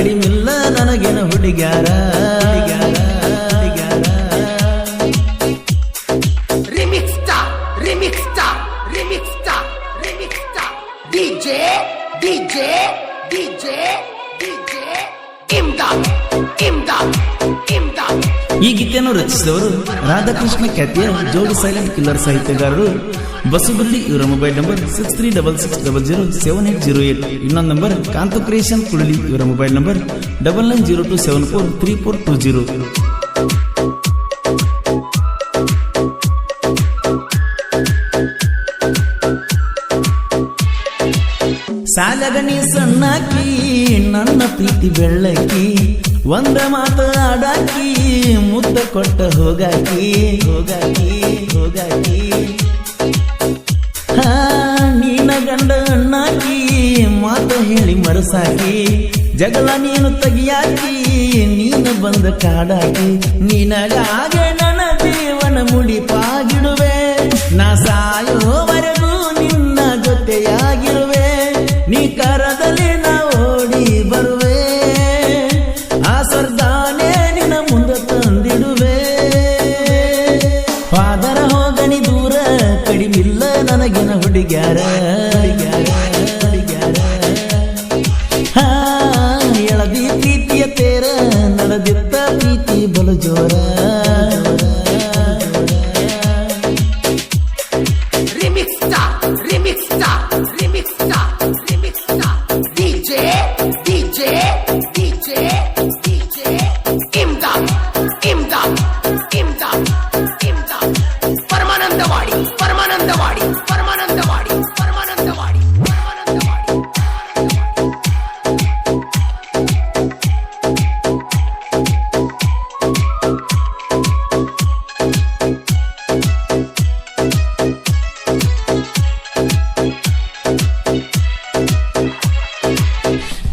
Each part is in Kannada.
ಕಡಿಮಿಲ್ಲ ನನಗೇನ ಹುಡುಗ್ಯಾರ ಈ ಗೀತೆಯನ್ನು ರಚಿಸಿದವರು ರಾಧಾಕೃಷ್ಣ ಖ್ಯಾತಿಯ ಜೋಡಿ ಸೈಲೆಂಟ್ ಕಿಲ್ಲರ್ ಸಾಹಿತ್ಯಗಾರರು ಬಸುಬಲ್ಲಿ. ಇವರ ಮೊಬೈಲ್ ನಂಬರ್ 6366007808. ಇನ್ನೊಂದು ನಂಬರ್ ಕಾಂತು ಕ್ರಿಯೇಷನ್ ಕುಳಲಿ. ಇವರ ಮೊಬೈಲ್ ನಂಬರ್ 9902743420. ಸಾಲಗನಿ ಸಣ್ಣಾಕಿ ನನ್ನ ಪ್ರೀತಿ ಬೆಳ್ಳಕ್ಕಿ, ಒಂದ ಮಾತು ಆಡಾಕಿ ಮುದ್ದ ಕೊಟ್ಟ ಹೋಗಾಕಿ ನೀನ ಗಂಡ ಅಣ್ಣಾಕಿ ಮಾತು ಹೇಳಿ ಮರಸಾಕಿ, ಜಗಳ ನೀನು ತೆಗಿಯಾಕಿ ನೀನು ಬಂದ ಕಾಡಾಕಿ, ನೀನಗಾಗೆ ನನ್ನ ಜೀವನ ಮುಡಿಪಾಗಿಡುವೆ, ನಾ ಸಾಯೋವರೆಗೂ ನಿನ್ನ ಜೊತೆಯಾಗಿರುವೆ, ನೀ ಕರದಲ್ಲಿ ನಾ ಓಡಿ ಬರುವೆ, ಆ ಸ್ವರ್ಗಾನೇ ನಿನ್ನ ಮುಂದೆ ತಂದಿಡುವೆ. ಫಾದರ ಹೋಗನಿ ದೂರ ಕಡಿಮಿಲ್ಲ ನನಗಿನ ಹುಡುಗ್ಯಾರ ಎಳದಿ ಪ್ರೀತಿಯ ತೇರ ನಡೆದಿತ್ತ ಪ್ರೀತಿ ಬಲು ಜೋರ.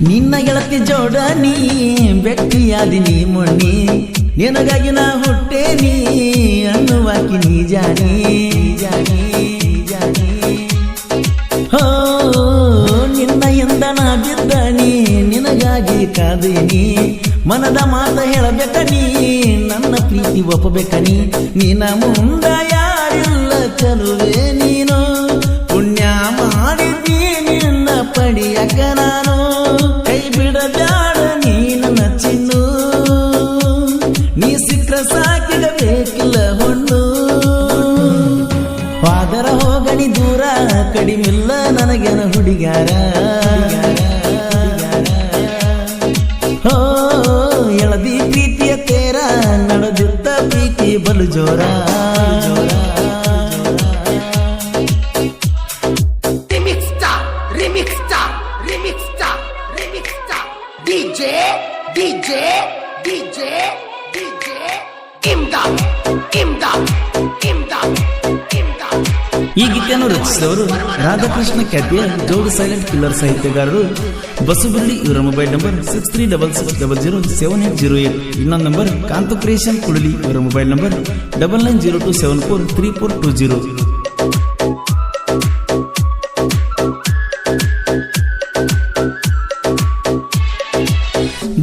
ನಿನ್ನ ಗೆಳತಿ ಜೋಡನಿ ಬೆಟ್ಟಿಯಾದಿ ನೀ ಮೊಣ್ಣಿ, ನಿನಗಾಗಿ ನಾ ಹುಟ್ಟೇನಿ ಅನ್ನುವಾಕಿ ನೀ ಜಾನಿ ಹೋ, ನಿನ್ನ ಎಂದ ನಾ ಬಿದ್ದನಿ ನಿನಗಾಗಿ ಕಾದೀನಿ, ಮನದ ಮಾತ ಹೇಳಬೇಕನಿ ನನ್ನ ಪ್ರೀತಿ ಒಪ್ಪಬೇಕನಿ, ನಿನ್ನ ಮುಂದ ಯಾರಿಲ್ಲ ಚಲುವೆ ನೀನು, ಪುಣ್ಯ ಮಾಡಿದ್ನಿ ನಿನ್ನ ಪಡಿಯಕ ನಾನು, ಕೈ ಬಿಡಬ್ಯಾಡ ನೀನು ನಚ್ಚಿನ್ನು, ನೀ ಸಿಕ್ರ ಸಾಕಿಡಬೇಕಿಲ್ಲ ಹೊಣ್ಣು. ಫಾದರ ಹೋಗನಿ ದೂರ ಕಡಿಮಿಲ್ಲ ನನಗೇನ ಹುಡುಗ್ಯಾರ ಹೋ, ಎಳದಿ ಪ್ರೀತಿಯ ತೇರ ನಡೆದಿತ್ತ ಪ್ರೀತಿ ಬಲು ಜೋರ. ಈ ಗೀತೆಯನ್ನು ರಚಿಸಿದವರು ರಾಧಾಕೃಷ್ಣ ಖ್ಯಾತಿಯ ಜೋಡಿ ಸೈಲೆಂಟ್ ಕಿಲ್ಲರ್ ಸಾಹಿತ್ಯಗಾರರು ಬಸುಬಲ್ಲಿ. ಇವರ ಮೊಬೈಲ್ ನಂಬರ್ 6366007808. ಇನ್ನೊಂದು ನಂಬರ್ ಕಾಂತು ಕ್ರಿಯೇಷನ್ ಕುಳಲಿ. ಇವರ ಮೊಬೈಲ್ ನಂಬರ್ 9902743420.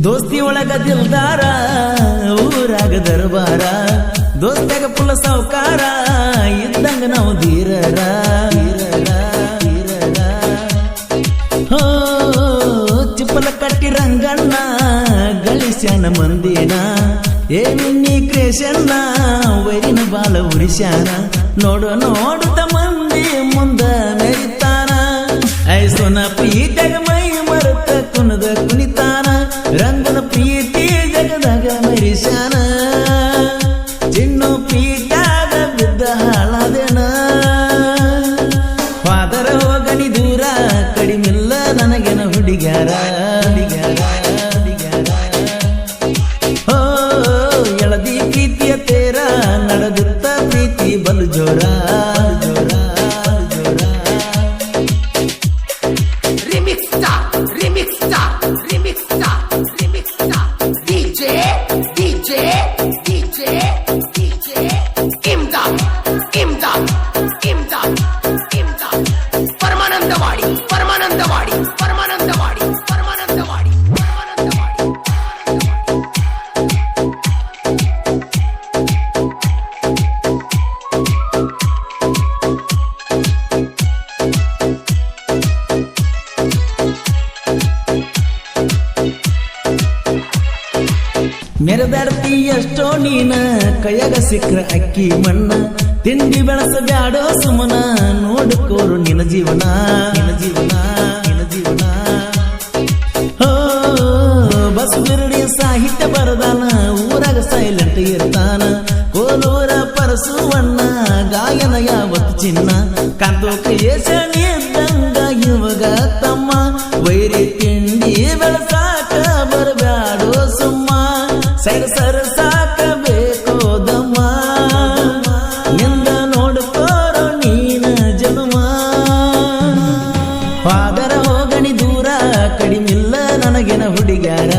ದೋಸ್ತಿ ಒಳಗ ದಿಲ್ದಾರ ಊರಾಗ ದರ್ಬಾರ, ದೋಸ್ತಾಗ ಪುಲ್ಲ ಸಾವುಕಾರ ಇದ್ದಂಗ ನಾವು ಧೀರರ ಹೋ, ಚಿಪ್ಪಲ ಕಟ್ಟಿ ರಂಗಣ್ಣ ಗಳಿಸ್ಯಾನ ಮಂದಿನ, ಏನಿನ್ನಿ ಕ್ರೇಶನ್ನ ವೈರಿನ ಬಾಲ ಉರಿಸ್ಯಾನ, ನೋಡುತ್ತ ಮಂದಿ ಮುಂದ ಮೆರಿತಾನ, ಐಸೋನ ಪ್ರೀತಿಯಾಗ ಮೈ ಮರೆತ ಕುಣದ ಕುಣಿತಾನ, ರಂಗನ ಪ್ರೀತಿ ಜಗದಾಗ ಮರಿಸ್ಯಾನ, ಚಿನ್ನು ಪ್ರೀತ್ಯಾಗ ಬಿದ್ದ ಹಾಳಾದೇನ. ಫಾದರ ಹೋಗನಿ ದೂರ ಕಡಿಮಿಲ್ಲ ನನಗೇನ ಹುಡುಗ್ಯಾರ ಹೋ, ಎಳದಿ ಪ್ರೀತಿಯ ತೇರ ನಡೆದಿತ್ತ ಪ್ರೀತಿ ಬಲು ಜೋರ. ಪರಮಾನಂದವಾಡಿ ಮೆರೆದಾಡ್ತಿ ಎಷ್ಟೋ ನೀನ ಕೈಯಾಗ ಸಿಕ್ಕ್ರ ಅಕ್ಕಿ ಮಣ್ಣ ತಿಂಡಿ ಬೆಳಸಬ್ಯಾಡೋ ಸುಮನ ನೋಡ್ಕೋರು ನಿನ್ನ ಜೀವನ ನಿನ್ನ ಜೀವನ ನಿನ್ನ ಜೀವನ ಹೋ ಬಸವರುಡಿ ಸಾಹಿತ್ಯ ಬರದಾನ ಊರಾಗ ಸೈಲೆಂಟ್ ಇರ್ತಾನ ಕೋಲೂರ ಪರಸುವಣ್ಣ ಗಾಯನ ಯಾವತ್ತು ಚಿನ್ನ ಕಾಂತೋ ಕ್ರಿಯೇಷನ್ ಇದ್ದಂಗ ಇವಾಗ ತಮ್ಮ ವೈರಿ ತಿಂಡಿ ಬೆಳಸಾಕ ಬರಬ್ಯಾಡೋ ಸುಮ್ಮ ಸರ ಸರ ಸಾಕಬೇಕು ದಮ್ಮ ಎಂದ ನೋಡ್ಕೋರೋ ನೀನ ಜನ್ಮ ಫಾದರ ಹೋಗಣಿ ದೂರ ಕಡಿಮಿಲ್ಲ ನನಗಿನ ಹುಡುಗ್ಯಾರ